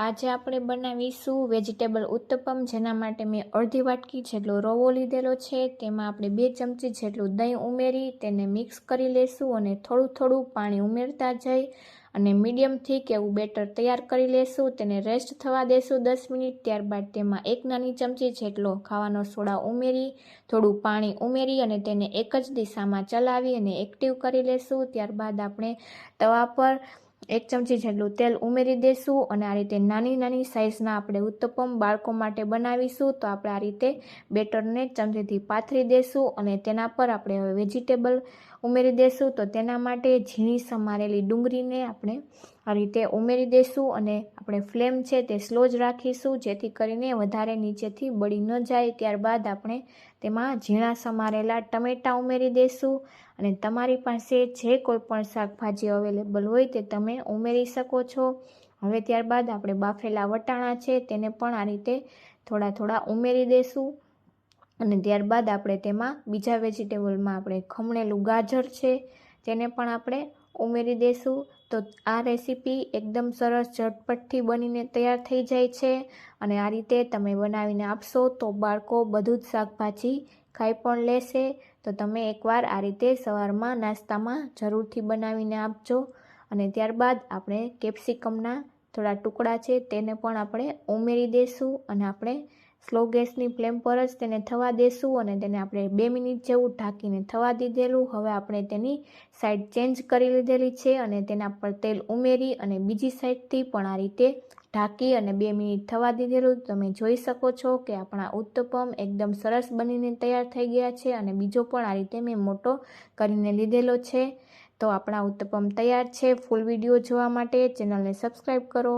આજે આપણે બનાવીશું વેજીટેબલ ઉત્તપમ, જેના માટે મેં અડધી વાટકી જેટલો રવો લીધેલો છે। તેમાં આપણે 2 ચમચી જેટલું દહીં ઉમેરી તેને મિક્સ કરી લેશું અને થોડું થોડું પાણી ઉમેરતા જઈ અને મીડિયમ થીક એવું બેટર તૈયાર કરી લેશું। તેને રેસ્ટ થવા દેશું 10 મિનિટ। ત્યારબાદ તેમાં 1 નાની ચમચી જેટલો ખાવાનો સોડા ઉમેરી થોડું પાણી ઉમેરી અને તેને એક જ દિશામાં ચલાવી અને એક્ટિવ કરી લેશું। ત્યારબાદ આપણે તવા પર 1 ચમચી જેટલું તેલ ઉમેરી દેશું અને આ રીતે નાની નાની સાઇઝના આપણે ઉત્તપમ બાળકો માટે બનાવીશું। તો આપણે આ રીતે બેટરને ચમચીથી પાથરી દેશું અને તેના પર આપણે હવે વેજીટેબલ ઉમેરી દેશું। તો તેના માટે ઝીણી સમારેલી ડુંગળીને આપણે આ રીતે ઉમેરી દેશું અને આપણે ફ્લેમ છે તે સ્લો જ રાખીશું, જેથી કરીને વધારે નીચેથી બળી ન જાય। ત્યારબાદ આપણે તેમાં ઝીણા સમારેલા ટમેટાં ઉમેરી દેશું અને તમારી પાસે જે કોઈ પણ શાકભાજી અવેલેબલ હોય તે તમે ઉમેરી શકો છો। હવે ત્યારબાદ આપણે બાફેલા વટાણા છે તેને પણ આ રીતે થોડા થોડા ઉમેરી દેશું અને ત્યારબાદ આપણે તેમાં બીજા વેજીટેબલમાં આપણે ખમણેલું ગાજર છે તેને પણ આપણે ઉમેરી દેશું। તો આ રેસીપી એકદમ સરસ ઝટપટથી બનીને તૈયાર થઈ જાય છે અને આ રીતે તમે બનાવીને આપશો તો બાળકો બધું જ શાકભાજી ખાઈ પણ લેશે। તો તમે એકવાર આ રીતે સવારમાં નાસ્તામાં જરૂરથી બનાવીને આપજો અને ત્યારબાદ આપણે કેપ્સિકમના થોડા ટુકડા છે તેને પણ આપણે ઉમેરી દેશું અને આપણે સ્લો ગેસની ફ્લેમ પર જ તેને થવા દેશું અને તેને આપણે 2 મિનિટ જેવું ઢાંકીને થવા દીધેલું। હવે આપણે તેની સાઈડ ચેન્જ કરી લીધેલી છે અને તેના પર તેલ ઉમેરી અને બીજી સાઈડથી પણ આ રીતે ઢાંકી અને 2 મિનિટ થવા દીધેલું। તમે જોઈ શકો છો કે આપણા ઉત્તપમ એકદમ સરસ બનીને તૈયાર થઈ ગયા છે અને બીજો પણ આ રીતે મેં મોટો કરીને લીધેલો છે। તો આપણા ઉત્તપમ તૈયાર છે। ફૂલ વિડીયો જોવા માટે ચેનલને સબસ્ક્રાઈબ કરો।